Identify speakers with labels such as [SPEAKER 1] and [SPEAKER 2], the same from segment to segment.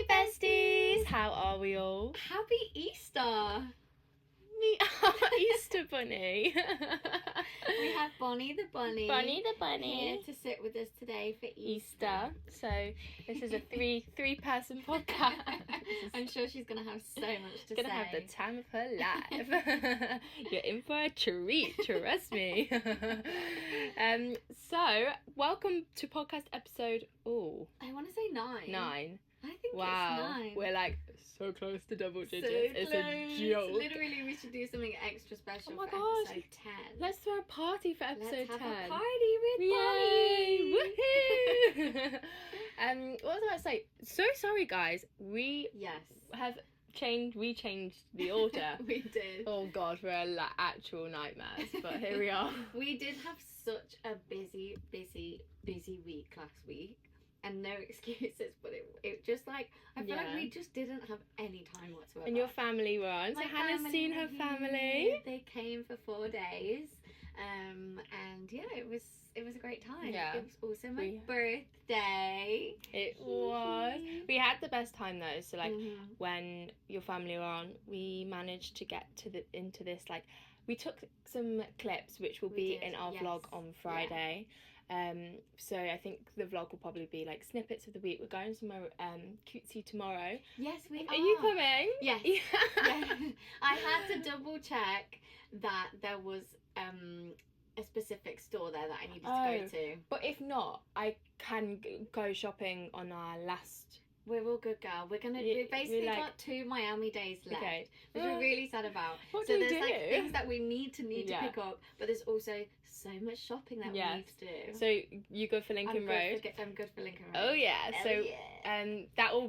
[SPEAKER 1] besties! How are we all?
[SPEAKER 2] Happy Easter!
[SPEAKER 1] Me, Easter bunny.
[SPEAKER 2] We have Bonnie the bunny.
[SPEAKER 1] Bonnie the bunny
[SPEAKER 2] here to sit with us today for
[SPEAKER 1] Easter. So this is a three-person podcast.
[SPEAKER 2] I'm sure she's gonna have so much to say.
[SPEAKER 1] Gonna have the time of her life. You're in for a treat, trust me. So welcome to podcast episode.
[SPEAKER 2] I want to say 9.
[SPEAKER 1] 9.
[SPEAKER 2] I think
[SPEAKER 1] Wow,
[SPEAKER 2] it's 9.
[SPEAKER 1] we're like so close to double digits.
[SPEAKER 2] So
[SPEAKER 1] it's
[SPEAKER 2] close.
[SPEAKER 1] A joke.
[SPEAKER 2] Literally, we should do something extra special
[SPEAKER 1] Oh my
[SPEAKER 2] for
[SPEAKER 1] gosh.
[SPEAKER 2] episode 10.
[SPEAKER 1] Let's throw a party for episode
[SPEAKER 2] Let's
[SPEAKER 1] 10.
[SPEAKER 2] have a party with
[SPEAKER 1] Yay!
[SPEAKER 2] Bonnie.
[SPEAKER 1] Woohoo! What was I about to say? So sorry, guys. We
[SPEAKER 2] Yes.
[SPEAKER 1] have we changed the order.
[SPEAKER 2] We did.
[SPEAKER 1] Oh god, we're actual nightmares. But here we are.
[SPEAKER 2] We did have such a busy week last week. And no excuses, but it just like, I feel like we just didn't have any time whatsoever.
[SPEAKER 1] And your family were on, so Hannah's seen her family.
[SPEAKER 2] They came for 4 days, and yeah, it was a great time.
[SPEAKER 1] Yeah.
[SPEAKER 2] It was also my birthday.
[SPEAKER 1] It was. We had the best time though. So like when your family were on, we managed to get into this like. We took some clips which will be in our vlog on Friday. So I think the vlog will probably be like snippets of the week. We're going somewhere cutesy tomorrow.
[SPEAKER 2] Yes, we are.
[SPEAKER 1] Are you coming?
[SPEAKER 2] Yes. Yeah. I had to double check that there was a specific store there that I needed to go to.
[SPEAKER 1] But if not, I can go shopping on our last...
[SPEAKER 2] We're all good, girl. We've basically got 2 Miami days left, which we're really sad about.
[SPEAKER 1] What
[SPEAKER 2] so
[SPEAKER 1] do you
[SPEAKER 2] there's
[SPEAKER 1] do?
[SPEAKER 2] like things that we need to pick up, but there's also so much shopping that we need to do.
[SPEAKER 1] So you go for Lincoln Road.
[SPEAKER 2] I'm good for Lincoln Road.
[SPEAKER 1] Oh yeah.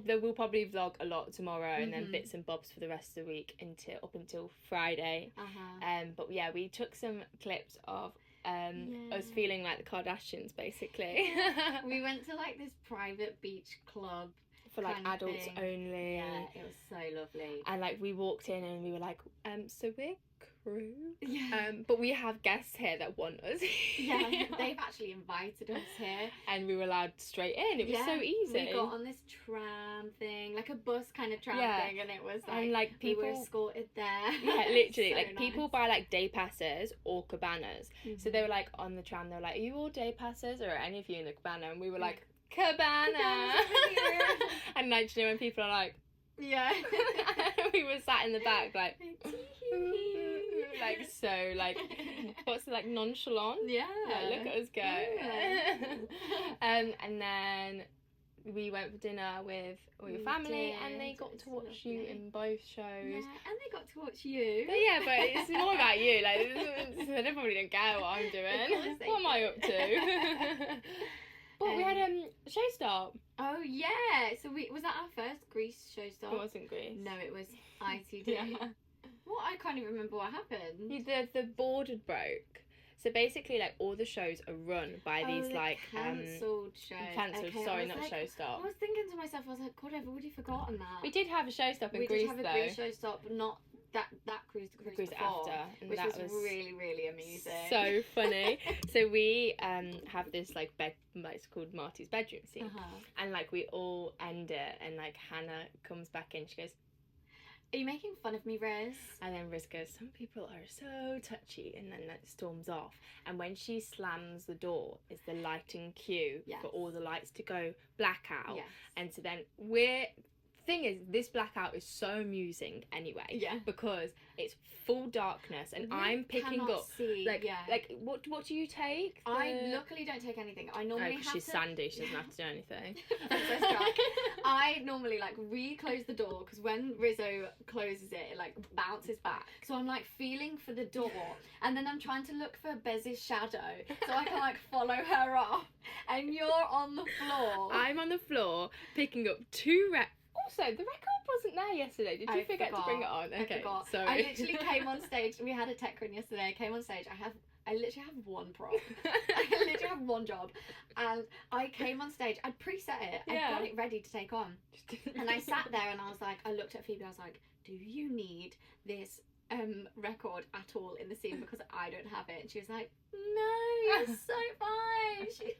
[SPEAKER 1] There will probably vlog a lot tomorrow, and then bits and bobs for the rest of the week up until Friday. But yeah, we took some clips of us feeling like the Kardashians, basically.
[SPEAKER 2] We went to like this private beach club.
[SPEAKER 1] For like adults only.
[SPEAKER 2] Yeah, it was so lovely.
[SPEAKER 1] And like we walked in and we were like, so we're crew.
[SPEAKER 2] Yeah.
[SPEAKER 1] But we have guests here that want us.
[SPEAKER 2] Yeah, they've actually invited us here.
[SPEAKER 1] And we were allowed straight in. It was so easy.
[SPEAKER 2] We got on this tram thing, like a bus kind of tram thing, and it was like,
[SPEAKER 1] and like people
[SPEAKER 2] we were escorted there.
[SPEAKER 1] Yeah, literally.
[SPEAKER 2] So
[SPEAKER 1] like people buy like day passes or cabanas.
[SPEAKER 2] Mm-hmm.
[SPEAKER 1] So they were like on the tram, they were like, are you all day passes or are any of you in the cabana? And we were like, Cabana. And like, you know when people are like, we were sat in the back like like so like what's it, like nonchalant? Look at us go. And then we went for dinner with all your family, and they got to watch you in both shows.
[SPEAKER 2] Yeah, and they got to watch you.
[SPEAKER 1] But yeah, but it's more about you. Like they probably don't care what I'm doing. What am I up to? But we had a show start.
[SPEAKER 2] Oh yeah, so was that our first Greece show start?
[SPEAKER 1] It wasn't Greece.
[SPEAKER 2] No, it was ITD. What? I can't even remember what happened.
[SPEAKER 1] The board had broke. So basically, like all the shows are run by these like
[SPEAKER 2] cancelled shows.
[SPEAKER 1] Cancelled. Sorry, not show stop.
[SPEAKER 2] I was thinking to myself, I was like, God, I've already forgotten that.
[SPEAKER 1] We did have a show stop in Greece though.
[SPEAKER 2] We did have a Greece show stop, but not that cruise. The cruise before,
[SPEAKER 1] after, and
[SPEAKER 2] which
[SPEAKER 1] that
[SPEAKER 2] was really, really amusing.
[SPEAKER 1] So funny. So we have this like bed, like, it's called Marty's bedroom scene, and like we all end it, and like Hannah comes back in. She goes,
[SPEAKER 2] "Are you making fun of me, Riz?"
[SPEAKER 1] And then Riz goes, "Some people are so touchy," and then that storms off. And when she slams the door, it's the lighting cue for all the lights to go blackout. Yes. And so then thing is, this blackout is so amusing anyway, because it's full darkness and I'm picking up like what do you take?
[SPEAKER 2] I luckily don't take anything. I normally have
[SPEAKER 1] she's Sandy, she doesn't have to do anything.
[SPEAKER 2] I normally like re-close the door, because when Rizzo closes it like bounces back, so I'm like feeling for the door, and then I'm trying to look for Bez's shadow so I can like follow her off, and you're on the floor.
[SPEAKER 1] I'm on the floor picking up 2 Also, the record wasn't there yesterday. Did you forget to bring it on? Okay, sorry.
[SPEAKER 2] I literally came on stage. We had a tech run yesterday. I came on stage. I literally have one prop. I literally have one job. And I came on stage. I'd preset it. I got it ready to take on. And I sat there and I was like, I looked at Phoebe. I was like, do you need this record at all in the scene because I don't have it. And she was like, no, you're so fine. She's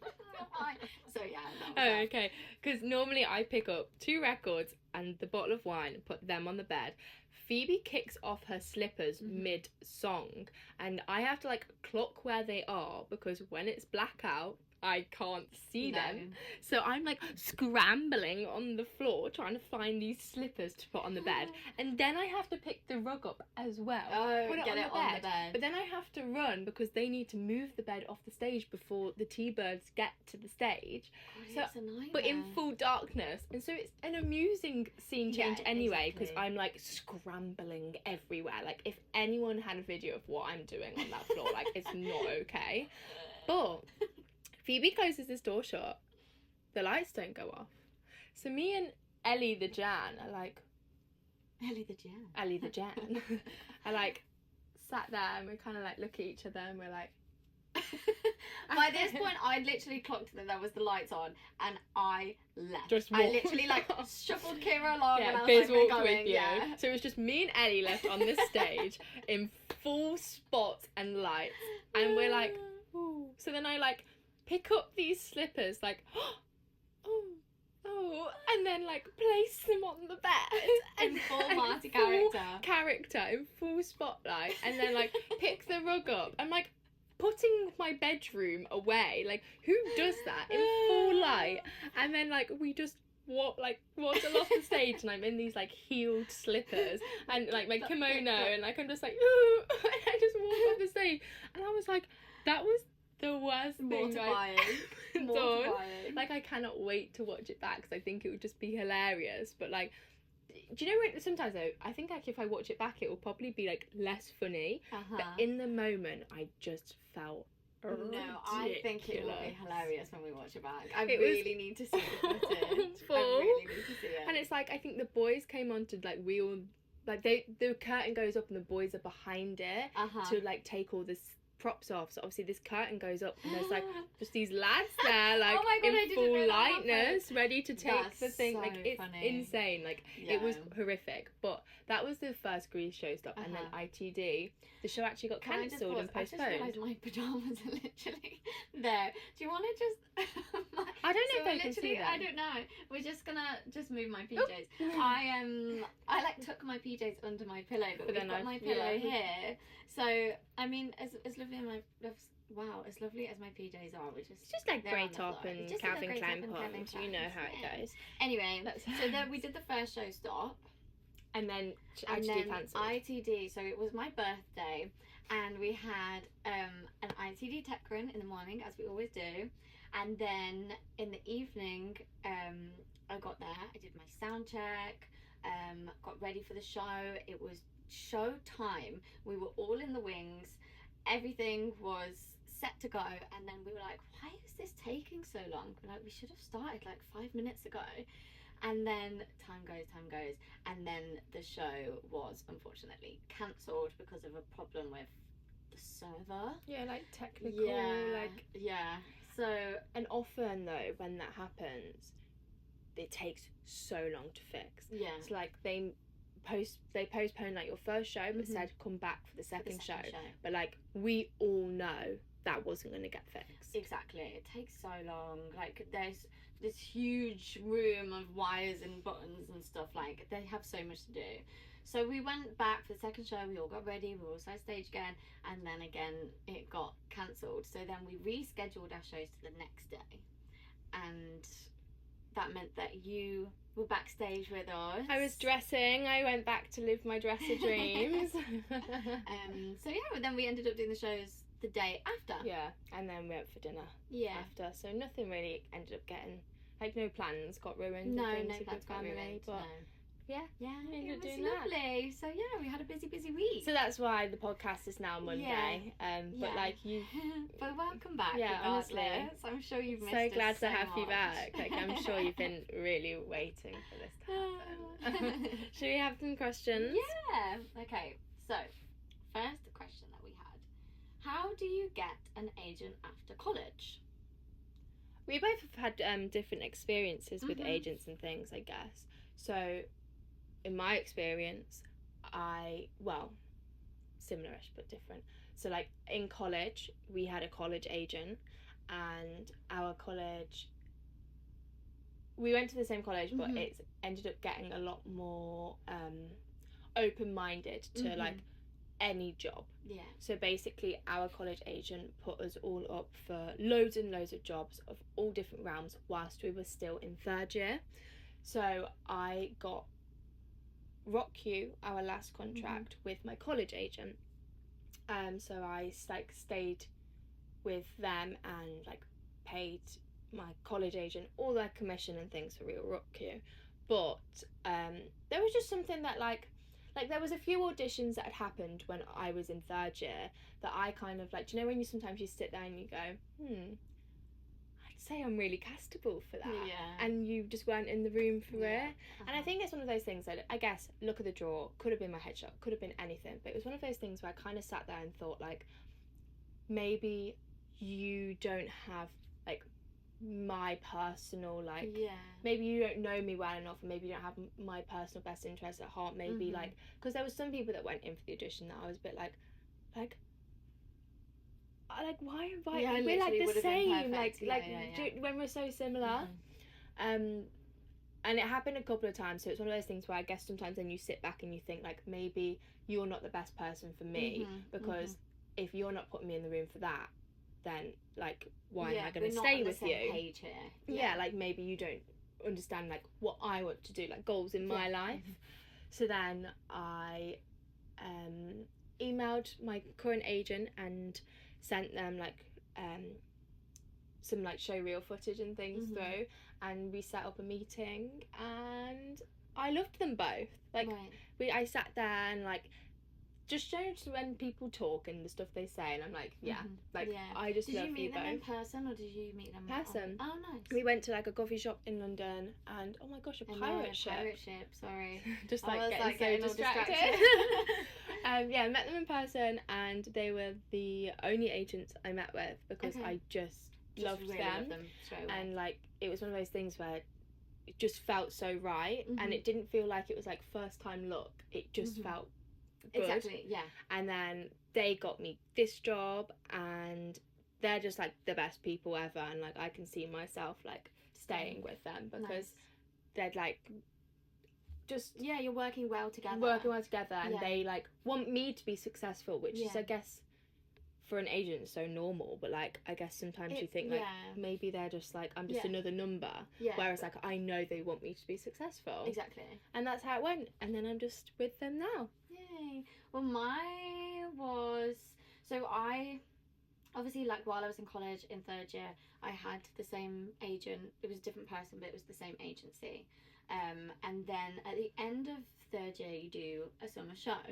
[SPEAKER 2] fine. So yeah.
[SPEAKER 1] Oh, okay. Because normally I pick up 2 records and the bottle of wine and put them on the bed. Phoebe kicks off her slippers mid-song and I have to like clock where they are because when it's blackout I can't see them. So I'm like scrambling on the floor trying to find these slippers to put on the bed. And then I have to pick the rug up as well.
[SPEAKER 2] Oh, get it on the bed.
[SPEAKER 1] But then I have to run because they need to move the bed off the stage before the T-Birds get to the stage.
[SPEAKER 2] God, it's a nightmare.
[SPEAKER 1] But in full darkness. And so it's an amusing scene change anyway because I'm like scrambling everywhere. Like if anyone had a video of what I'm doing on that floor, like it's not okay. But Phoebe closes this door shut. The lights don't go off. So me and Ellie the Jan are like...
[SPEAKER 2] Ellie the Jan.
[SPEAKER 1] I like sat there and we kind of like look at each other and we're like...
[SPEAKER 2] By this point, I literally clocked that there was the lights on and I left.
[SPEAKER 1] Just
[SPEAKER 2] I literally like shuffled Kira along and I was
[SPEAKER 1] Biz
[SPEAKER 2] like,
[SPEAKER 1] walked with you. Yeah. So it was just me and Ellie left on this stage in full spot and lights. And we're like... Ooh. So then I like... pick up these slippers, like, and then, like, place them on the bed.
[SPEAKER 2] In full Marty
[SPEAKER 1] character, in full spotlight, and then, like, pick the rug up. I'm, like, putting my bedroom away. Like, who does that in full light? And then, like, we just waddle off the stage, and I'm in these, like, heeled slippers, and, like, my kimono, and, like, I'm just, like, ooh, and I just walk off the stage. And I was, like, that was the worst thing I've done. Like, I cannot wait to watch it back because I think it would just be hilarious. But, like, do you know what? Sometimes, though, I think, like, if I watch it back, it will probably be, like, less funny. But in the moment, I just felt ridiculous.
[SPEAKER 2] No, I think it will be hilarious when we watch it back. I really need to see the footage. I really need to see it.
[SPEAKER 1] And it's, like, I think the boys came on to, like, we all... Like, the curtain goes up and the boys are behind it to, like, take all this... props off, so obviously this curtain goes up and there's like just these lads there like
[SPEAKER 2] oh my God,
[SPEAKER 1] in full lightness ready to take the thing. So like it's insane. Like it was horrific. But that was the first Grease showstop and then ITD, the show actually got cancelled and postponed.
[SPEAKER 2] I just realised my pyjamas are literally there. Do you want to just
[SPEAKER 1] I don't know if they can see them.
[SPEAKER 2] I don't know. We're just gonna move my PJs. I like tuck my PJs under my pillow, but we've got my pillow here. So I mean, as lovely as my PJs are, it's just
[SPEAKER 1] like grey top and Calvin Klein pants. You know how it goes.
[SPEAKER 2] Anyway, so then we did the first show stop,
[SPEAKER 1] and then ITD cancelled.
[SPEAKER 2] ITD. So it was my birthday, and we had an ITD tech run in the morning, as we always do, and then in the evening, I got there. I did my sound check. Got ready for the show. It was show time. We were all in the wings. Everything was set to go, and then we were like, why is this taking so long? We're like, we should have started like 5 minutes ago. And then time goes, and then the show was unfortunately cancelled because of a problem with the server.
[SPEAKER 1] Yeah, like technical.
[SPEAKER 2] So,
[SPEAKER 1] and often though, when that happens, it takes so long to fix.
[SPEAKER 2] Yeah.
[SPEAKER 1] It's like they postpone like your first show but said come back for the second show. But like we all know that wasn't going to get fixed.
[SPEAKER 2] Exactly. It takes so long. Like there's this huge room of wires and buttons and stuff. Like they have so much to do. So we went back for the second show. We all got ready. We were all side stage again, and then again it got cancelled. So then we rescheduled our shows to the next day, and that meant that you were backstage with us.
[SPEAKER 1] I was dressing. I went back to live my dresser dreams.
[SPEAKER 2] So yeah, but then we ended up doing the shows the day after.
[SPEAKER 1] Yeah, and then we went for dinner.
[SPEAKER 2] Yeah.
[SPEAKER 1] After, so nothing really ended up getting, like no plans got ruined.
[SPEAKER 2] No plans got ruined.
[SPEAKER 1] But yeah,
[SPEAKER 2] it was lovely. So yeah, we had a busy week.
[SPEAKER 1] So that's why the podcast is now Monday. But like you,
[SPEAKER 2] but welcome back.
[SPEAKER 1] Yeah, honestly,
[SPEAKER 2] I'm sure you've missed
[SPEAKER 1] so glad
[SPEAKER 2] us
[SPEAKER 1] to have
[SPEAKER 2] much.
[SPEAKER 1] you back. Like I'm sure you've been really waiting for this to happen. Should we have some questions?
[SPEAKER 2] Yeah. Okay. So first question that we had: how do you get an agent after college?
[SPEAKER 1] We both have had different experiences with agents and things, I guess. So in my experience, similar-ish but different. So like in college we had a college agent, and our college, we went to the same college, but it's ended up getting a lot more open-minded to like any job.
[SPEAKER 2] Yeah.
[SPEAKER 1] So basically our college agent put us all up for loads and loads of jobs of all different realms whilst we were still in third year. So I got Rock Q, our last contract, with my college agent. So I like stayed with them and like paid my college agent all their commission and things for real Rock Q. But there was just something that like there was a few auditions that had happened when I was in third year that I kind of like, do you know when you sometimes you sit there and you go, I'd say I'm really castable for that.
[SPEAKER 2] Yeah.
[SPEAKER 1] And you just weren't in the room for it. And I think it's one of those things that, I guess, look at the draw, could have been my headshot, could have been anything, but it was one of those things where I kind of sat there and thought, like, maybe you don't have, like, my personal, like, maybe you don't know me well enough, and maybe you don't have my personal best interests at heart, maybe, like, because there was some people that went in for the audition that I was a bit like, why invite?
[SPEAKER 2] Yeah,
[SPEAKER 1] we're like the same,
[SPEAKER 2] like
[SPEAKER 1] when we're so similar. And it happened a couple of times, so it's one of those things where I guess sometimes then you sit back and you think, like, maybe you're not the best person for me, because if you're not putting me in the room for that, then like why am I going to stay with you?
[SPEAKER 2] Page here.
[SPEAKER 1] Yeah, like maybe you don't understand like what I want to do, like goals in my life. So then I emailed my current agent and sent them like some like show reel footage and things through, and we set up a meeting, and I loved them both. Like I sat there and like just shows when people talk and the stuff they say, and I'm like, I just love you both.
[SPEAKER 2] Did you meet them in person or did you meet them
[SPEAKER 1] person?
[SPEAKER 2] Oh, nice.
[SPEAKER 1] We went to like a coffee shop in London, and oh my gosh, a pirate ship.
[SPEAKER 2] Sorry.
[SPEAKER 1] Just like getting so distracted. Yeah, I met them in person, and they were the only agents I met with because I just loved
[SPEAKER 2] really
[SPEAKER 1] them.
[SPEAKER 2] Loved them straight away.
[SPEAKER 1] And like it was one of those things where it just felt so right, and it didn't feel like it was like first time look. It just felt good.
[SPEAKER 2] Exactly, yeah.
[SPEAKER 1] And then they got me this job, and they're just like the best people ever, and like I can see myself like staying with them because they're like just
[SPEAKER 2] you're working well together,
[SPEAKER 1] and they like want me to be successful, which is I guess for an agent so normal, but like I guess sometimes you think like maybe they're just like I'm just another number, whereas like I know they want me to be successful.
[SPEAKER 2] Exactly.
[SPEAKER 1] And that's how it went, and then I'm just with them now.
[SPEAKER 2] Yay. Well, mine was, so I obviously, like, while I was in college in third year, I had the same agent. It was a different person, but it was the same agency. And then at the end of third year you do a summer show,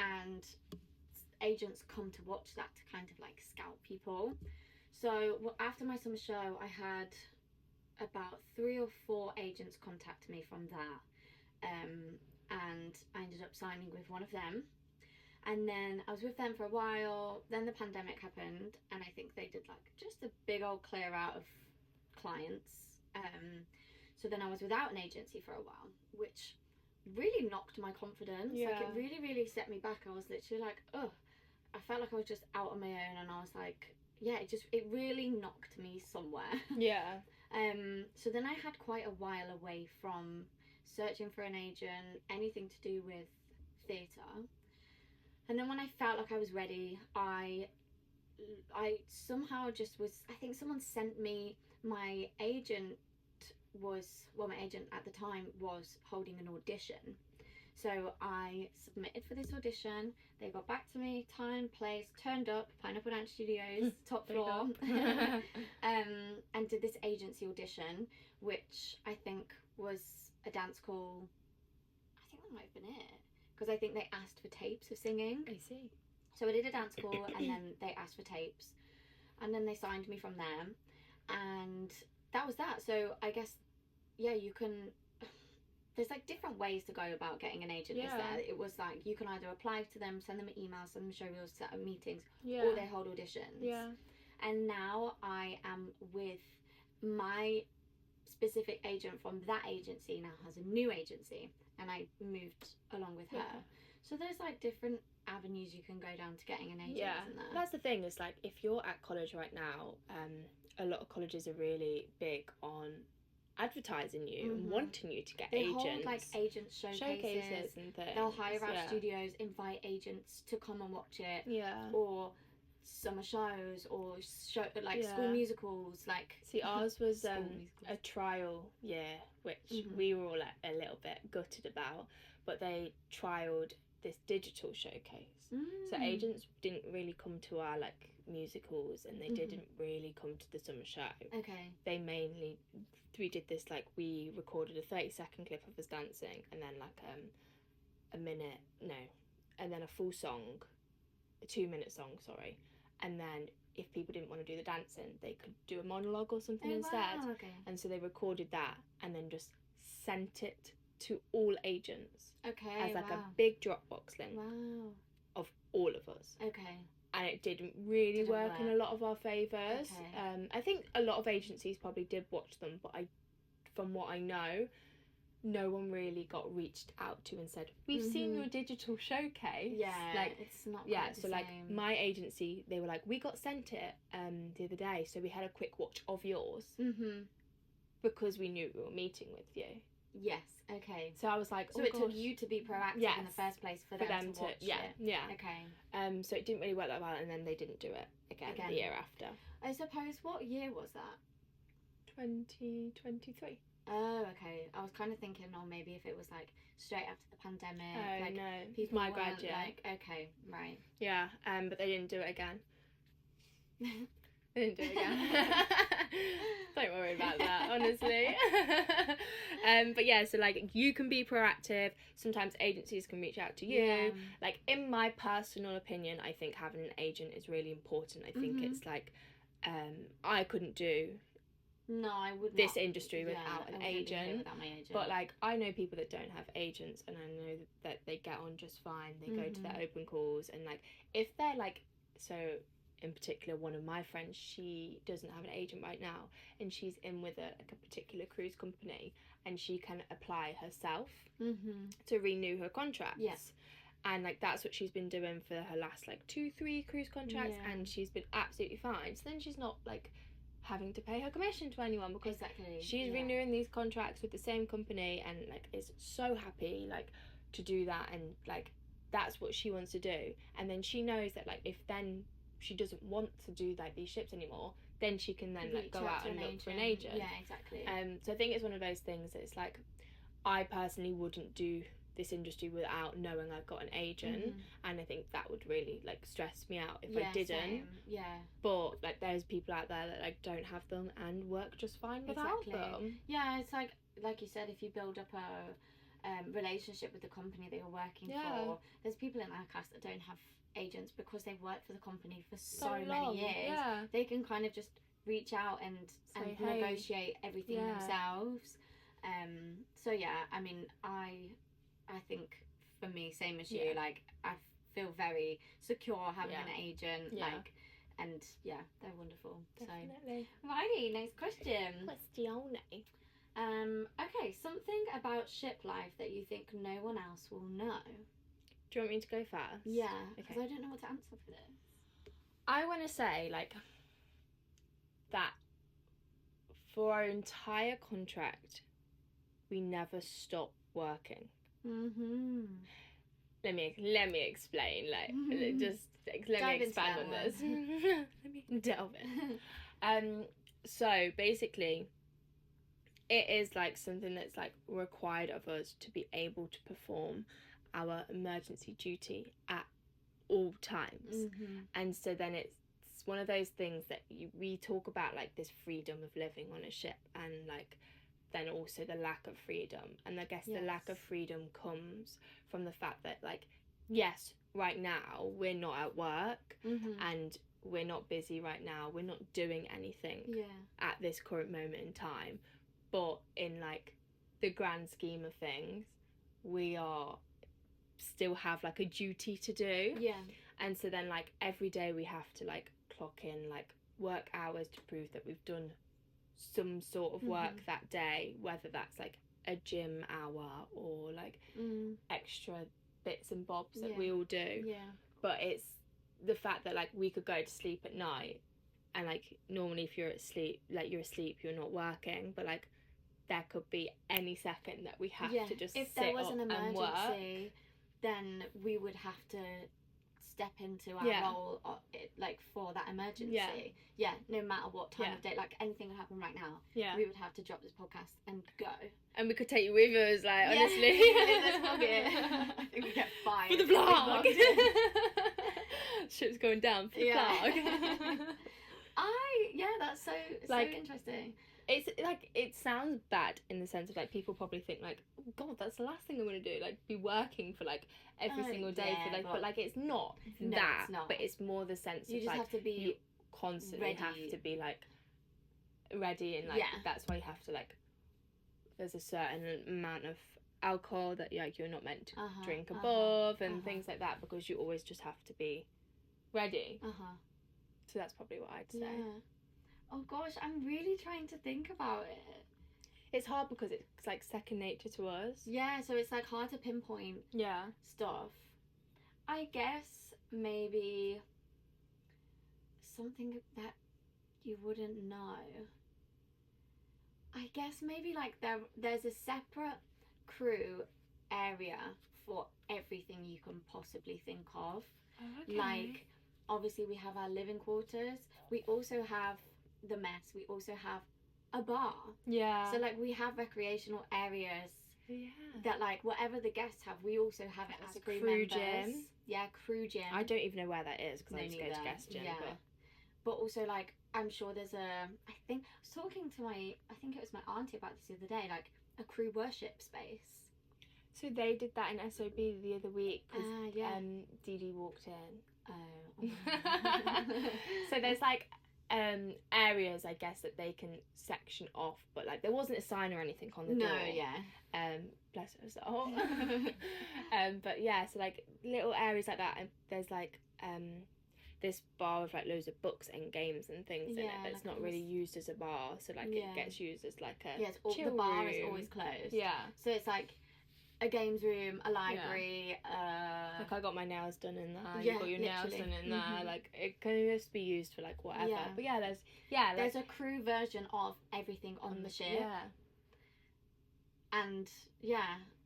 [SPEAKER 2] and agents come to watch that to kind of like scout people. So after my summer show I had about 3 or 4 agents contact me from that, and I ended up signing with one of them, and then I was with them for a while. Then the pandemic happened, and I think they did like just a big old clear out of clients, so then I was without an agency for a while, which really knocked my confidence. Like it really, really set me back. I was literally like, oh, I felt like I was just out on my own, and I was like, it really knocked me somewhere. So then I had quite a while away from searching for an agent, anything to do with theatre. And then when I felt like I was ready, I somehow just was, I think someone sent me, my agent at the time was holding an audition. So I submitted for this audition. They got back to me, time, place, turned up, Pineapple Dance Studios, top floor, and did this agency audition, which I think was a dance call. I think that might have been it, because I think they asked for tapes of singing.
[SPEAKER 1] I see.
[SPEAKER 2] So I did a dance call, and then they asked for tapes, and then they signed me from there, and that was that. So I guess, you can, there's like different ways to go about getting an agent. It was like you can either apply to them, send them an email, send them show reels, set up meetings, or they hold auditions. And now I am with my specific agent from that agency, now has a new agency, and I moved along with her. So there's like different avenues you can go down to getting an agent, isn't there?
[SPEAKER 1] That's the thing, is like if you're at college right now, a lot of colleges are really big on advertising you and wanting you to get agents. They hold
[SPEAKER 2] like agent showcases
[SPEAKER 1] and things.
[SPEAKER 2] They'll hire out studios, invite agents to come and watch it.
[SPEAKER 1] Yeah.
[SPEAKER 2] Or summer shows or school musicals. Like,
[SPEAKER 1] see, ours was a trial year, which we were all a little bit gutted about, but they trialed this digital showcase. So agents didn't really come to our like musicals, and they didn't really come to the summer show.
[SPEAKER 2] Okay.
[SPEAKER 1] We did this, like, we recorded a 30-second clip of us dancing, and then like and then a full song, a 2-minute song, sorry. And then if people didn't want to do the dancing, they could do a monologue or something instead.
[SPEAKER 2] Wow, okay.
[SPEAKER 1] And so they recorded that and then just sent it to all agents.
[SPEAKER 2] Okay.
[SPEAKER 1] As like a big Dropbox link.
[SPEAKER 2] Wow.
[SPEAKER 1] Of all of us.
[SPEAKER 2] Okay.
[SPEAKER 1] And it didn't really work in a lot of our favours.
[SPEAKER 2] Okay.
[SPEAKER 1] I think a lot of agencies probably did watch them, but from what I know, no one really got reached out to and said, we've seen your digital showcase.
[SPEAKER 2] Yeah, like, it's not quite the
[SPEAKER 1] so
[SPEAKER 2] same.
[SPEAKER 1] Like my agency, they were like, we got sent it the other day, so we had a quick watch of yours because we knew we were meeting with you.
[SPEAKER 2] Yes, okay.
[SPEAKER 1] So I was like,
[SPEAKER 2] so it took you to be proactive in the first place for them to watch it.
[SPEAKER 1] Yeah.
[SPEAKER 2] Okay.
[SPEAKER 1] So it didn't really work that well, and then they didn't do it again. The year after.
[SPEAKER 2] I suppose, what year was that?
[SPEAKER 1] 2023.
[SPEAKER 2] Oh, okay. I was kind of thinking, maybe if it was like straight after the pandemic.
[SPEAKER 1] Oh,
[SPEAKER 2] like,
[SPEAKER 1] no.
[SPEAKER 2] People
[SPEAKER 1] my grad year.
[SPEAKER 2] Like, okay, right.
[SPEAKER 1] Yeah, but they didn't do it again. They didn't do it again. Don't worry about that, honestly. But yeah, so like you can be proactive. Sometimes agencies can reach out to you.
[SPEAKER 2] Yeah.
[SPEAKER 1] Like, in my personal opinion, I think having an agent is really important. I think it's like, I couldn't do
[SPEAKER 2] I would
[SPEAKER 1] this industry without an agent.
[SPEAKER 2] Without my agent.
[SPEAKER 1] But like, I know people that don't have agents, and I know that they get on just fine. They go to their open calls, and like, if they're like, so in particular, one of my friends, she doesn't have an agent right now, and she's in with a particular cruise company, and she can apply herself to renew her contracts.
[SPEAKER 2] Yes.
[SPEAKER 1] And like, that's what she's been doing for her last like 2-3 cruise contracts, and she's been absolutely fine. So then she's not like having to pay her commission to anyone, because she's renewing these contracts with the same company, and like is so happy like to do that, and like that's what she wants to do. And then she knows that like, if then she doesn't want to do like these ships anymore, then she can then like go out and look for an agent.
[SPEAKER 2] Yeah, exactly.
[SPEAKER 1] So I think it's one of those things that it's like, I personally wouldn't do this industry without knowing I've got an agent, and I think that would really like stress me out if I didn't.
[SPEAKER 2] Same. Yeah.
[SPEAKER 1] But like, there's people out there that like don't have them and work just fine without them.
[SPEAKER 2] Yeah, it's like you said, if you build up a relationship with the company that you're working for, there's people in our class that don't have agents because they've worked for the company for so many years. Yeah. They can kind of just reach out and negotiate everything themselves. So yeah, I mean, I think for me, same as you, like, I feel very secure having an agent, like, and yeah, they're wonderful.
[SPEAKER 1] Definitely.
[SPEAKER 2] So, righty, next question.
[SPEAKER 1] Questione.
[SPEAKER 2] Okay, something about ship life that you think no one else will know.
[SPEAKER 1] Do you want me to go first?
[SPEAKER 2] Yeah, because I don't know what to answer for this.
[SPEAKER 1] I want to say, like, that for our entire contract, we never stop working. Let me explain. Like, just let me expand on this. Let me delve in. So basically, it is like something that's like required of us to be able to perform our emergency duty at all times. And so then it's one of those things that we talk about, like this freedom of living on a ship, and like then also the lack of freedom. And I guess the lack of freedom comes from the fact that, like, yes, right now we're not at work and we're not busy right now, we're not doing anything at this current moment in time, but in like the grand scheme of things, we are still have like a duty to do. And so then like every day we have to like clock in like work hours to prove that we've done some sort of work that day, whether that's like a gym hour or like extra bits and bobs that we all do.
[SPEAKER 2] Yeah.
[SPEAKER 1] But it's the fact that, like, we could go to sleep at night, and, like, normally if you're asleep, you're not working, but, like, there could be any second that we have to just
[SPEAKER 2] if
[SPEAKER 1] sit
[SPEAKER 2] there was
[SPEAKER 1] up
[SPEAKER 2] an
[SPEAKER 1] and work.
[SPEAKER 2] emergency, then we would have to step into our role, like, for that emergency. No matter what time of day, like, anything would happen right now, we would have to drop this podcast and go.
[SPEAKER 1] And we could take you with us, like, honestly.
[SPEAKER 2] Let's vlog it. I think we get fired
[SPEAKER 1] for the vlog. Shit's going down for the vlog.
[SPEAKER 2] That's so
[SPEAKER 1] like,
[SPEAKER 2] interesting.
[SPEAKER 1] It's like, it sounds bad in the sense of, like, people probably think, like, oh God, that's the last thing I'm gonna do, like, be working for, like, every single day for, like, but, like, it's not that.
[SPEAKER 2] It's not.
[SPEAKER 1] But it's more the sense
[SPEAKER 2] you
[SPEAKER 1] of,
[SPEAKER 2] just
[SPEAKER 1] like,
[SPEAKER 2] have to be
[SPEAKER 1] you constantly
[SPEAKER 2] ready.
[SPEAKER 1] have to be, like, ready, and, like, that's why you have to, like, there's a certain amount of alcohol that, like, you're not meant to drink above and things like that, because you always just have to be ready. So that's probably what I'd say.
[SPEAKER 2] Oh gosh, I'm really trying to think about it.
[SPEAKER 1] It's hard because it's, like, second nature to us.
[SPEAKER 2] Yeah, so it's, like, hard to pinpoint stuff. I guess maybe something that you wouldn't know. I guess maybe, like, there's a separate crew area for everything you can possibly think of. Like, obviously we have our living quarters. We also have the mess. We also have a bar. So, like, we have recreational areas that, like, whatever the guests have, we also have it as crew members.
[SPEAKER 1] Gym.
[SPEAKER 2] Yeah, crew gym.
[SPEAKER 1] I don't even know where that is because I just go to guest gym.
[SPEAKER 2] But also, like, I'm sure there's I think I was talking to I think it was my auntie about this the other day, like, a crew worship space.
[SPEAKER 1] So they did that in SOB the other week because Dee Dee walked in. So there's, like, areas, I guess, that they can section off, but, like, there wasn't a sign or anything on the door. Bless her soul. But yeah, so, like, little areas like that, and there's, like, this bar with, like, loads of books and games and things in it that's, like, not really used as a bar, so, like, it gets used as, like, a chill
[SPEAKER 2] the bar
[SPEAKER 1] room.
[SPEAKER 2] is always closed.
[SPEAKER 1] So
[SPEAKER 2] it's, like, a games room, a library,
[SPEAKER 1] like, I got my nails done in there,
[SPEAKER 2] you
[SPEAKER 1] got your nails done in there, like, it can just be used for, like, whatever. But there's
[SPEAKER 2] a crew version of everything on the ship. And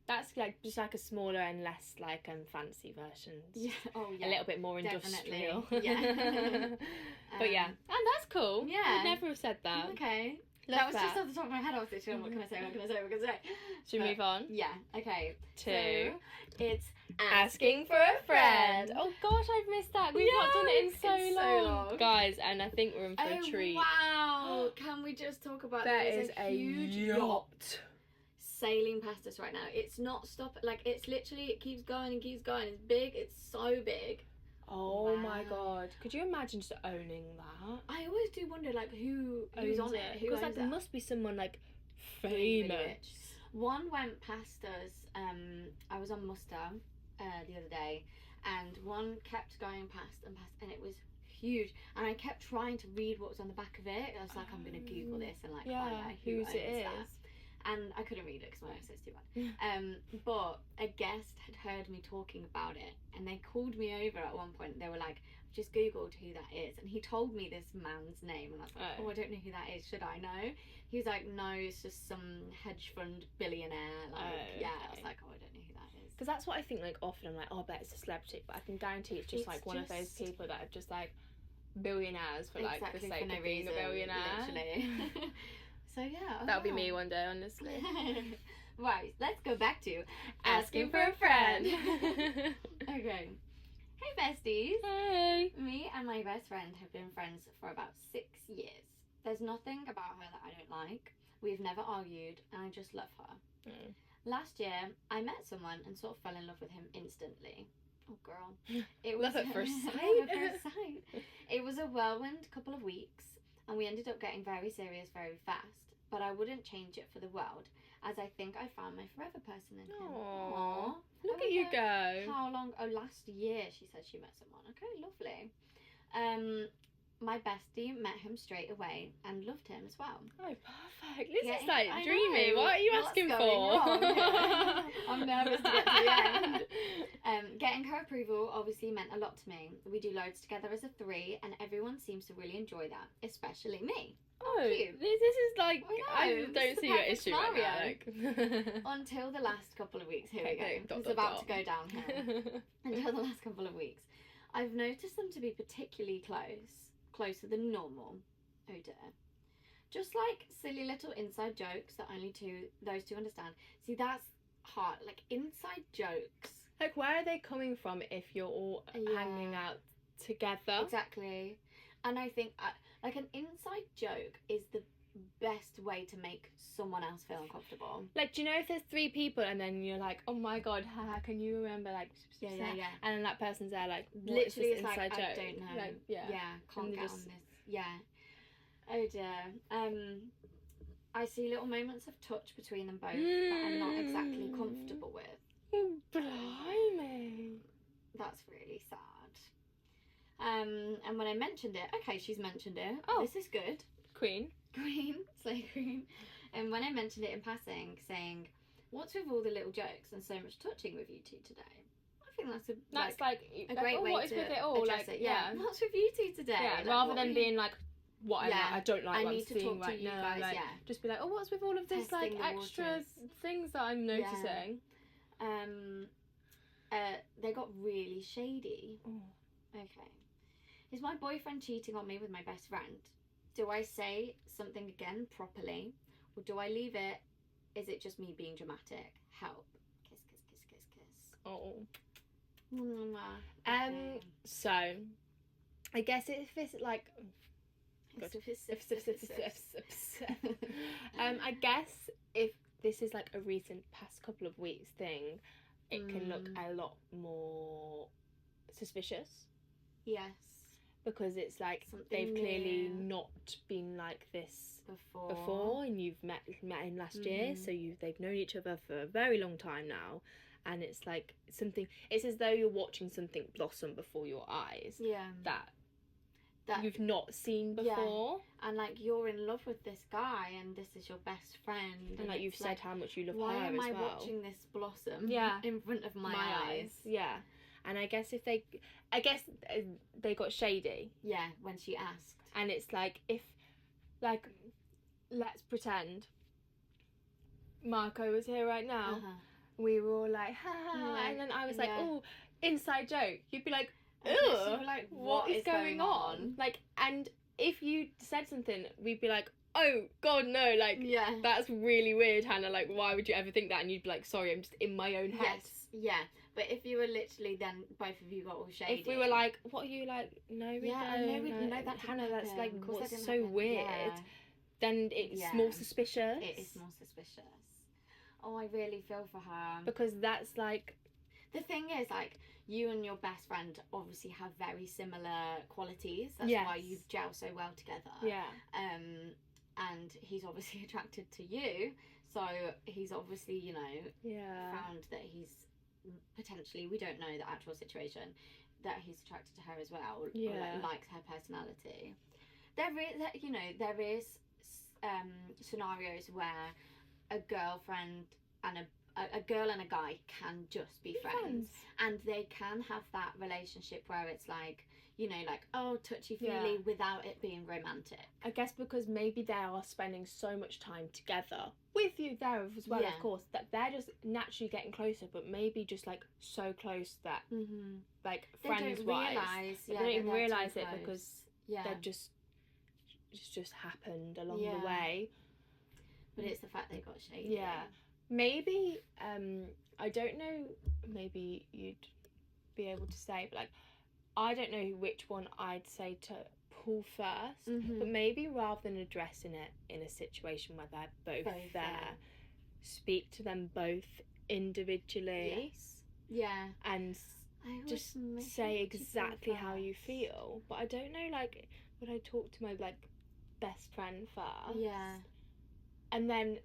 [SPEAKER 1] that's, like, just, like, a smaller and less, like, fancy versions. A little bit more industrial.
[SPEAKER 2] But
[SPEAKER 1] and that's cool. I'd never have said that.
[SPEAKER 2] Okay.
[SPEAKER 1] Love
[SPEAKER 2] that was
[SPEAKER 1] that.
[SPEAKER 2] just off the top of my head. I was thinking, what can I say?
[SPEAKER 1] Should we move on?
[SPEAKER 2] Yeah. Okay.
[SPEAKER 1] To
[SPEAKER 2] it's
[SPEAKER 1] asking for a friend. Oh gosh, I've missed that. We've not done it in so long, guys, and I think we're in for a treat.
[SPEAKER 2] Wow! Can we just talk about
[SPEAKER 1] there is a huge yacht
[SPEAKER 2] sailing past us right now? It's not stopping. Like, it's literally, it keeps going and keeps going. It's big. It's so big.
[SPEAKER 1] Oh my god! Could you imagine just owning that?
[SPEAKER 2] I always do wonder, like, who's on it.
[SPEAKER 1] Because, like, there must be someone, like, famous.
[SPEAKER 2] One went past us. I was on muster the other day, and one kept going past, and it was huge. And I kept trying to read what was on the back of it. I was like, I'm gonna Google this and, like, find out who owns that. And I couldn't read it because my eyesight's too bad. But a guest had heard me talking about it, and they called me over at one point. They were like, I've just Googled who that is, and he told me this man's name, and I was like, I don't know who that is. Should I know? He was like, no, it's just some hedge fund billionaire. Like, I was like, I don't know who that is.
[SPEAKER 1] Because that's what I think. Like, often I'm like, I bet it's a celebrity, but I can guarantee it's just like one of those people that are just, like, billionaires for, like, the sake of being a billionaire.
[SPEAKER 2] Literally. So yeah,
[SPEAKER 1] that'll be me one day, honestly.
[SPEAKER 2] Right, let's go back to
[SPEAKER 1] asking for a friend.
[SPEAKER 2] Okay. Hey besties.
[SPEAKER 1] Hey.
[SPEAKER 2] Me and my best friend have been friends for about 6 years. There's nothing about her that I don't like. We've never argued, and I just love her. Last year, I met someone and sort of fell in love with him instantly. Oh girl. It was
[SPEAKER 1] love at first sight.
[SPEAKER 2] Love at first sight. It was a whirlwind couple of weeks, and we ended up getting very serious very fast. But I wouldn't change it for the world, as I think I found my forever person in him.
[SPEAKER 1] Aww. Look at you go.
[SPEAKER 2] How long? Oh, last year she said she met someone. Okay, lovely. My bestie met him straight away and loved him as well.
[SPEAKER 1] Oh, perfect. This is, like, dreamy. What are you asking for?
[SPEAKER 2] I'm nervous to get to the Getting her approval obviously meant a lot to me. We do loads together as a 3, and everyone seems to really enjoy that, especially me.
[SPEAKER 1] Oh, this is like, I don't see your issue
[SPEAKER 2] scenario.
[SPEAKER 1] right now. Like.
[SPEAKER 2] Until the last couple of weeks, here we go.
[SPEAKER 1] It's
[SPEAKER 2] about to go downhill. Until the last couple of weeks, I've noticed them to be particularly closer than normal. Oh dear. Just like silly little inside jokes that only those two understand. See, that's hard. Like, inside jokes.
[SPEAKER 1] Like, where are they coming from if you're all hanging out together?
[SPEAKER 2] Exactly. And I think, like, an inside joke is the best way to make someone else feel uncomfortable.
[SPEAKER 1] Like, do you know if there's 3 people and then you're like, oh my god, haha, can you remember, like,
[SPEAKER 2] yeah.
[SPEAKER 1] And then that person's there, like,
[SPEAKER 2] literally
[SPEAKER 1] it's
[SPEAKER 2] inside
[SPEAKER 1] joke?
[SPEAKER 2] I don't know.
[SPEAKER 1] Like, yeah,
[SPEAKER 2] can't get on this. Yeah. Oh dear. I see little moments of touch between them both that I'm not exactly comfortable with.
[SPEAKER 1] Oh, blimey.
[SPEAKER 2] That's really sad. And when I mentioned it, okay, she's mentioned it. Oh, this is good.
[SPEAKER 1] Queen,
[SPEAKER 2] slay queen. And when I mentioned it in passing, saying, "What's with all the little jokes and so much touching with you two today?" I think that's a great way
[SPEAKER 1] what is
[SPEAKER 2] to
[SPEAKER 1] with it all?
[SPEAKER 2] address it. Yeah. What's with you two today?
[SPEAKER 1] Yeah,
[SPEAKER 2] like,
[SPEAKER 1] rather than being like, what I don't like.
[SPEAKER 2] I
[SPEAKER 1] what
[SPEAKER 2] need
[SPEAKER 1] I'm
[SPEAKER 2] to
[SPEAKER 1] seeing
[SPEAKER 2] talk to
[SPEAKER 1] right
[SPEAKER 2] you
[SPEAKER 1] now.
[SPEAKER 2] guys.
[SPEAKER 1] Like, just be like, oh, what's with all of this
[SPEAKER 2] Testing
[SPEAKER 1] like extra
[SPEAKER 2] waters.
[SPEAKER 1] things that I'm noticing?
[SPEAKER 2] They got really shady.
[SPEAKER 1] Oh.
[SPEAKER 2] Okay. Is my boyfriend cheating on me with my best friend? Do I say something again properly? Or do I leave it? Is it just me being dramatic? Help. Kiss, kiss, kiss, kiss, kiss.
[SPEAKER 1] Oh.
[SPEAKER 2] Okay.
[SPEAKER 1] So, I guess if it's like... I guess if this is like a recent past couple of weeks thing, it can look a lot more suspicious.
[SPEAKER 2] Yes.
[SPEAKER 1] Because it's like they've clearly not been like this before, and you've met him last year, so they've known each other for a very long time now, and it's like something. It's as though you're watching something blossom before your eyes.
[SPEAKER 2] Yeah.
[SPEAKER 1] That you've not seen before.
[SPEAKER 2] Yeah. And like you're in love with this guy, and this is your best friend,
[SPEAKER 1] and like you've said how much you love her as well.
[SPEAKER 2] Why am I watching this blossom? In front of my eyes.
[SPEAKER 1] Yeah. And I guess they got shady.
[SPEAKER 2] Yeah, when she asked.
[SPEAKER 1] And it's like, if, like, let's pretend Marco was here right now. We were all like, ha ha, and then I was like, oh, inside joke. You'd be like, ugh,
[SPEAKER 2] like,
[SPEAKER 1] what is going on? Like, and if you said something, we'd be like, oh, God, no, like, that's really weird, Hannah. Like, why would you ever think that? And you'd be like, sorry, I'm just in my own head.
[SPEAKER 2] Yes, yeah. But if you were literally, then both of you got all shady.
[SPEAKER 1] If we were like, what are you like? No, we don't.
[SPEAKER 2] No, that
[SPEAKER 1] Hannah, that's like what's so
[SPEAKER 2] happen.
[SPEAKER 1] weird. Then it's more suspicious.
[SPEAKER 2] It is more suspicious. Oh, I really feel for her.
[SPEAKER 1] Because that's like...
[SPEAKER 2] The thing is, like, you and your best friend obviously have very similar qualities. That's why you've gelled so well together.
[SPEAKER 1] Yeah.
[SPEAKER 2] And he's obviously attracted to you. So he's obviously, you know, found that he's... potentially, we don't know the actual situation, that he's attracted to her as well, or like, likes her personality. There is scenarios where a girlfriend and a girl and a guy can just be friends, and they can have that relationship where it's like, you know, like, oh, touchy-feely without it being romantic.
[SPEAKER 1] I guess because maybe they are spending so much time together with you there as well, of course, that they're just naturally getting closer, but maybe just like so close that like friends-wise, they don't even realise it because they're just it's just happened along the way.
[SPEAKER 2] But it's the fact they got shady.
[SPEAKER 1] Yeah. Maybe I don't know, maybe you'd be able to say, but like, I don't know which one I'd say to pull first, but maybe rather than addressing it in a situation where they're both there, speak to them both individually. And just say exactly how you feel. But I don't know, like, would I talk to my like best friend first? And then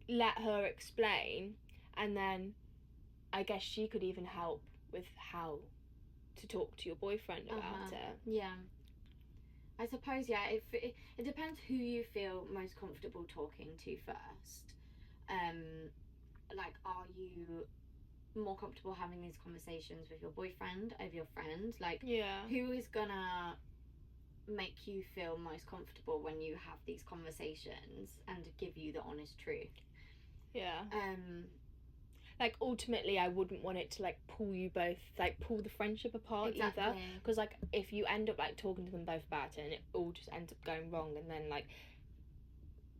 [SPEAKER 1] let her explain, and then I guess she could even help with how to talk to your boyfriend about it.
[SPEAKER 2] I suppose, it depends who you feel most comfortable talking to first. Like, are you more comfortable having these conversations with your boyfriend over your friend? Like,
[SPEAKER 1] yeah,
[SPEAKER 2] who is gonna make you feel most comfortable when you have these conversations and give you the honest truth?
[SPEAKER 1] Yeah. Like, ultimately, I wouldn't want it to, like, pull you both, like, pull the friendship apart either. Because, like, if you end up, like, talking to them both about it and it all just ends up going wrong, and then, like,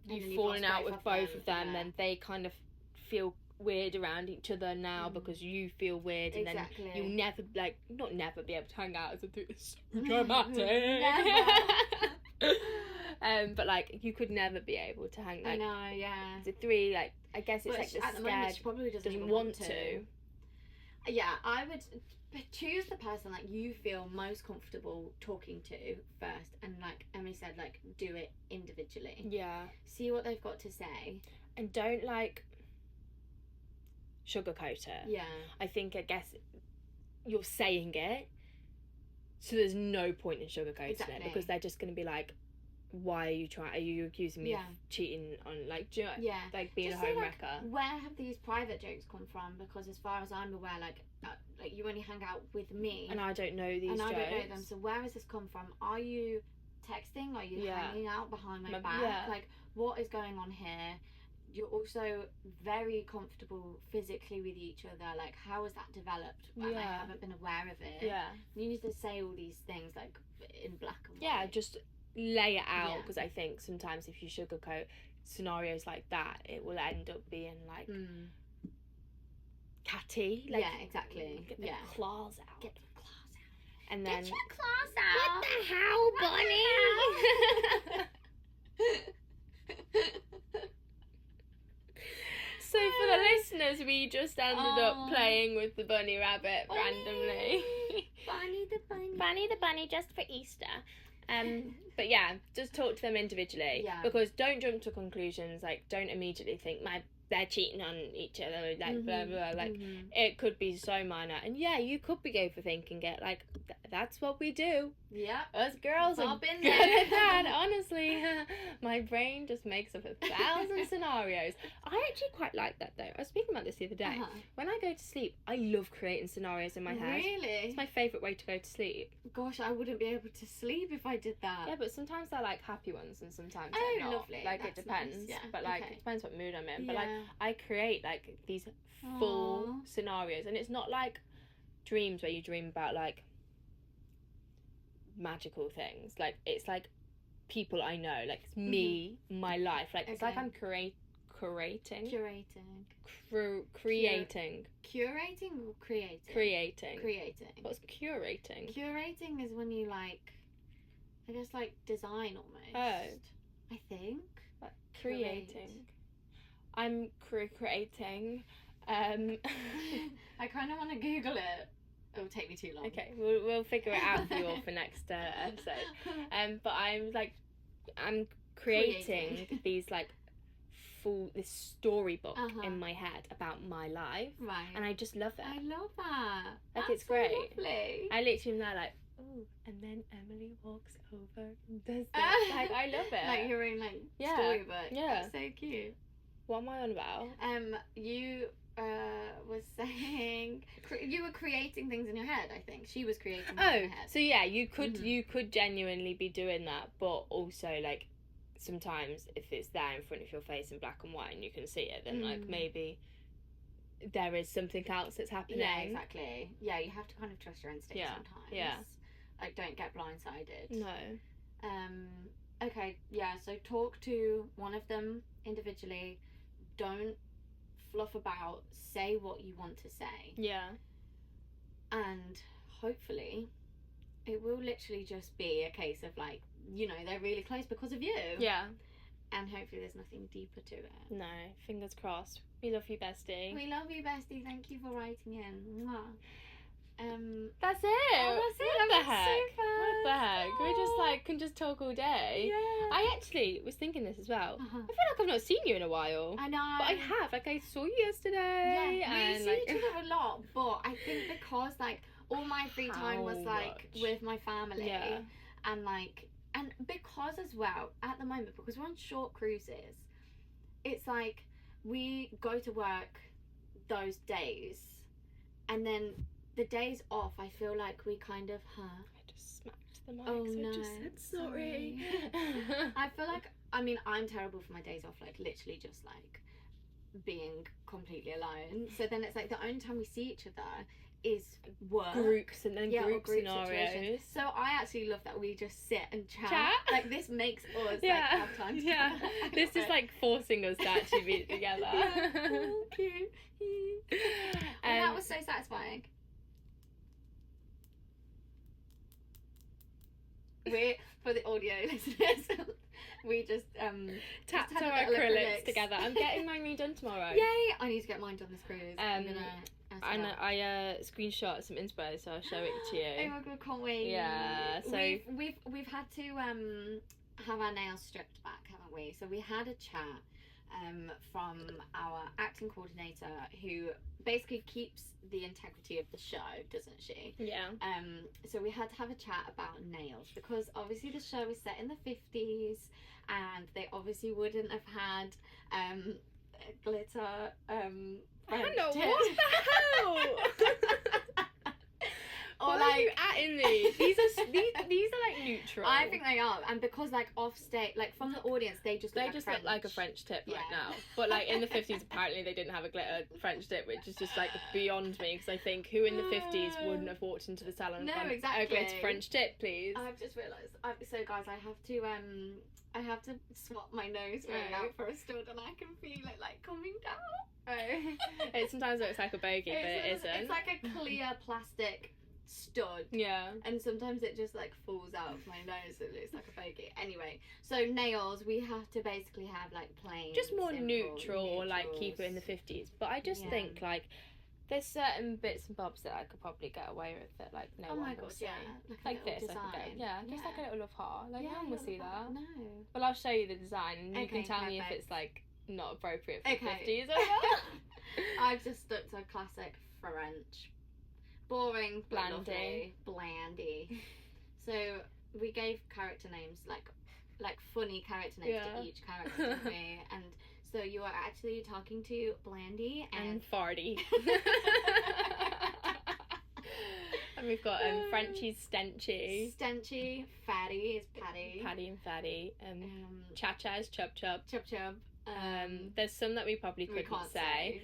[SPEAKER 1] you've fallen out with both of them, then they kind of feel weird around each other now because you feel weird, and then you'll never, like, not never be able to hang out as a three. It's so dramatic. But, like, you could never be able to hang, like,
[SPEAKER 2] I know, yeah.
[SPEAKER 1] The three, like, I guess it's like
[SPEAKER 2] at the moment she probably doesn't want to. Yeah, I would choose the person like you feel most comfortable talking to first, and like Emily said, like, do it individually.
[SPEAKER 1] Yeah.
[SPEAKER 2] See what they've got to say.
[SPEAKER 1] And don't, like, sugarcoat it.
[SPEAKER 2] Yeah.
[SPEAKER 1] I guess you're saying it, so there's no point in sugarcoating it, because they're just going to be like, why are you accusing me of cheating on, like, do you know, like, being just a homewrecker?
[SPEAKER 2] Like, where have these private jokes come from? Because as far as I'm aware, like you only hang out with me,
[SPEAKER 1] and I don't know these jokes.
[SPEAKER 2] I don't know them. So where has this come from? Are you texting? Are you hanging out behind my back?
[SPEAKER 1] Yeah.
[SPEAKER 2] Like, what is going on here? You're also very comfortable physically with each other. Like, how has that developed? And I haven't been aware of it.
[SPEAKER 1] Yeah.
[SPEAKER 2] You need to say all these things, like, in black and white.
[SPEAKER 1] Yeah, just lay it out, because I think sometimes if you sugarcoat scenarios like that, it will end up being like catty. Like,
[SPEAKER 2] yeah, exactly.
[SPEAKER 1] Get the claws out.
[SPEAKER 2] Get the claws out.
[SPEAKER 1] And then
[SPEAKER 2] get your claws out.
[SPEAKER 1] What the hell, bunny? So for the listeners, we just ended up playing with the bunny rabbit randomly. Bunny the bunny, just for Easter. But yeah, just talk to them individually.
[SPEAKER 2] Yeah.
[SPEAKER 1] Because don't jump to conclusions. Like, don't immediately think they're cheating on each other. Like, blah blah. Like, it could be so minor. And yeah, you could be overthinking it. Like, that's what we do.
[SPEAKER 2] Yeah.
[SPEAKER 1] Us girls are
[SPEAKER 2] been
[SPEAKER 1] good at that. Honestly, my brain just makes up 1,000 scenarios. I actually quite like that though. I was speaking about this the other day. When I go to sleep, I love creating scenarios in my head.
[SPEAKER 2] Really?
[SPEAKER 1] It's my favourite way to go to sleep.
[SPEAKER 2] Gosh, I wouldn't be able to sleep if I did that.
[SPEAKER 1] Yeah, but sometimes they're like happy ones, and sometimes they're not.
[SPEAKER 2] Lovely.
[SPEAKER 1] Like,
[SPEAKER 2] that's
[SPEAKER 1] it depends.
[SPEAKER 2] Nice. Yeah.
[SPEAKER 1] But like, it depends what mood I'm in.
[SPEAKER 2] Yeah.
[SPEAKER 1] But like, I create like these full scenarios, and it's not like dreams where you dream about like magical things. Like, it's like people I know. Like, it's me, my life. Like, it's like I'm curating.
[SPEAKER 2] Curating
[SPEAKER 1] or creating?
[SPEAKER 2] Creating.
[SPEAKER 1] What's curating?
[SPEAKER 2] Curating is when you, like, I guess, like, design almost.
[SPEAKER 1] Oh.
[SPEAKER 2] I think.
[SPEAKER 1] Like, creating. I'm creating.
[SPEAKER 2] I kind of want to Google it. It will take me too long.
[SPEAKER 1] Okay, we'll figure it out for you all for next episode. But I'm creating these like this storybook in my head about my life,
[SPEAKER 2] right? And
[SPEAKER 1] I just love it.
[SPEAKER 2] I love that.
[SPEAKER 1] Like,
[SPEAKER 2] that's
[SPEAKER 1] it's great.
[SPEAKER 2] So lovely.
[SPEAKER 1] I literally am there like, oh, and then Emily walks over and does this. Like, I love it.
[SPEAKER 2] Like your own like storybook. Yeah, that's so cute.
[SPEAKER 1] What am I on about?
[SPEAKER 2] You was saying you were creating things in your head. I think she was creating things in her head.
[SPEAKER 1] So yeah, you could genuinely be doing that, but also like sometimes if it's there in front of your face in black and white and you can see it, then like maybe there is something else that's happening.
[SPEAKER 2] Yeah, exactly. Yeah, you have to kind of trust your instincts sometimes.
[SPEAKER 1] Yeah.
[SPEAKER 2] Like, don't get blindsided.
[SPEAKER 1] No.
[SPEAKER 2] Okay, yeah, so talk to one of them individually. Don't fluff about. Say what you want to say.
[SPEAKER 1] Yeah. And
[SPEAKER 2] hopefully it will literally just be a case of like, you know, they're really close because of you.
[SPEAKER 1] Yeah.
[SPEAKER 2] And hopefully there's nothing deeper to it.
[SPEAKER 1] No, fingers crossed. We love you, bestie.
[SPEAKER 2] We love you, bestie. Thank you for writing in. Mwah.
[SPEAKER 1] That's it.
[SPEAKER 2] Oh, that's it.
[SPEAKER 1] What the heck?
[SPEAKER 2] What
[SPEAKER 1] the heck? We just like can just talk all day.
[SPEAKER 2] Yeah.
[SPEAKER 1] I actually was thinking this as well. I feel like I've not seen you in a while.
[SPEAKER 2] I know.
[SPEAKER 1] But I have. Like, I saw you yesterday.
[SPEAKER 2] Yeah.
[SPEAKER 1] And
[SPEAKER 2] we see each other a lot, but I think because like all my free time was like with my family, and like, and because as well at the moment, because we're on short cruises, it's like we go to work those days. and then the days off, I feel like we kind of,
[SPEAKER 1] I just smacked the mic,
[SPEAKER 2] oh
[SPEAKER 1] so
[SPEAKER 2] no,
[SPEAKER 1] I just said sorry.
[SPEAKER 2] I feel like, I mean, I'm terrible for my days off, like literally just like being completely alone. So then it's like the only time we see each other is work,
[SPEAKER 1] groups, and then group scenarios.
[SPEAKER 2] Situations. So I actually love that we just sit and chat. Like this makes us
[SPEAKER 1] yeah.
[SPEAKER 2] like have time to
[SPEAKER 1] This is like forcing us to actually be together.
[SPEAKER 2] Oh, cute. That was so satisfying. We, for the audio listeners, we just
[SPEAKER 1] tapped our acrylics together. I'm getting mine redone tomorrow.
[SPEAKER 2] Yay! I need to get mine done this cruise.
[SPEAKER 1] And I screenshot some inspo, so I'll show it to you.
[SPEAKER 2] Oh my god, can't wait.
[SPEAKER 1] Yeah, so
[SPEAKER 2] we've had to have our nails stripped back, haven't we? So we had a chat from our acting coordinator, who basically keeps the integrity of the show, doesn't she?
[SPEAKER 1] Yeah.
[SPEAKER 2] So we had to have a chat about nails, because obviously the show is set in the 50s, and they obviously wouldn't have had glitter
[SPEAKER 1] Hannah, what the hell?
[SPEAKER 2] Or
[SPEAKER 1] what
[SPEAKER 2] like,
[SPEAKER 1] are you atting me? These are like neutral.
[SPEAKER 2] I think they are, and because like off stage, like from the audience, they just look
[SPEAKER 1] like a French tip right now. But like in the 50s, apparently they didn't have a glitter French tip, which is just like beyond me, because I think who in the 50s wouldn't have walked into the salon and gone,
[SPEAKER 2] exactly.
[SPEAKER 1] a glitter French tip, please.
[SPEAKER 2] I've just realised. So guys, I have to swap my nose right now for a stud, and I can feel it like coming down.
[SPEAKER 1] It sometimes looks like a bogey, but it isn't.
[SPEAKER 2] It's like a clear plastic stud.
[SPEAKER 1] Yeah.
[SPEAKER 2] And sometimes it just like falls out of my nose, so it looks like a bogey. Anyway, so nails, we have to basically have like plain,
[SPEAKER 1] just more
[SPEAKER 2] simple,
[SPEAKER 1] neutral, or like keep it in the 50s. But I just think like there's certain bits and bobs that I could probably get away with that like no one will see. Like this,
[SPEAKER 2] design.
[SPEAKER 1] I could go, just like a little love heart. Like no one will see that.
[SPEAKER 2] No.
[SPEAKER 1] Well, I'll show you the design, and you can tell me if it's like not appropriate for the 50s or not.
[SPEAKER 2] I've just stuck to a classic French. Boring, blandy. So we gave character names, like funny character names to each character, didn't we? And so you are actually talking to Blandy and
[SPEAKER 1] Farty. And we've got Frenchie's Stenchy.
[SPEAKER 2] Stenchy, Fatty is Patty.
[SPEAKER 1] Patty and Fatty. Cha-Cha is Chub Chub.
[SPEAKER 2] Chub Chub.
[SPEAKER 1] There's some that we probably couldn't say.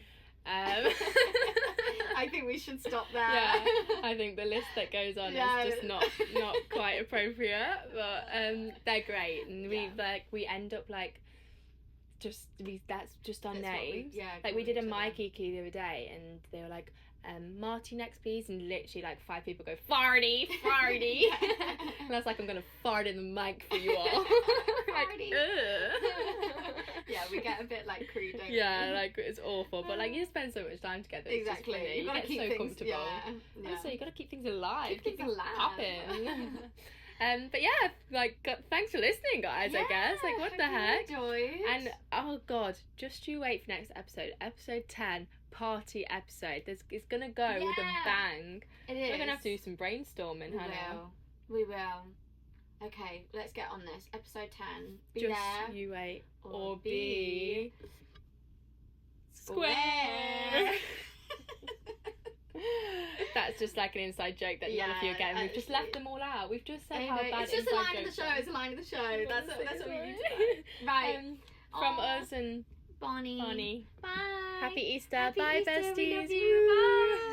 [SPEAKER 2] I think we should stop there.
[SPEAKER 1] Yeah, I think the list that goes on is just not quite appropriate, but they're great, and we end up like that's just our names. We did a Mikey key the other day, and they were like, Marty next please, and literally like 5 people go farty and I was like, I'm gonna fart in the mic for you all. Like,
[SPEAKER 2] yeah, we get a bit like crude, don't we?
[SPEAKER 1] Like it's awful, but like you spend so much time together, it's
[SPEAKER 2] exactly
[SPEAKER 1] just funny. You get
[SPEAKER 2] keep
[SPEAKER 1] so
[SPEAKER 2] things,
[SPEAKER 1] comfortable. Also, you gotta keep things alive,
[SPEAKER 2] keep things
[SPEAKER 1] popping. But yeah, like thanks for listening, guys. I guess like what the heck.
[SPEAKER 2] Enjoyed.
[SPEAKER 1] And oh god, just you wait for next episode 10, party episode. It's gonna go with a bang.
[SPEAKER 2] It is.
[SPEAKER 1] We're gonna have to do some brainstorming, Hannah.
[SPEAKER 2] We will. Okay, let's get on this. Episode 10. Be
[SPEAKER 1] just
[SPEAKER 2] there.
[SPEAKER 1] You wait or be square. That's just like an inside joke that none of you are getting. We've just left them all out. We've just said how bad
[SPEAKER 2] it's just a line of the show. It's a line of the show. That's what we need to know. Right.
[SPEAKER 1] From us and
[SPEAKER 2] Bonnie.
[SPEAKER 1] Bonnie.
[SPEAKER 2] Bye.
[SPEAKER 1] Happy Easter.
[SPEAKER 2] Happy
[SPEAKER 1] Bye,
[SPEAKER 2] Easter.
[SPEAKER 1] besties.
[SPEAKER 2] We love you. Bye.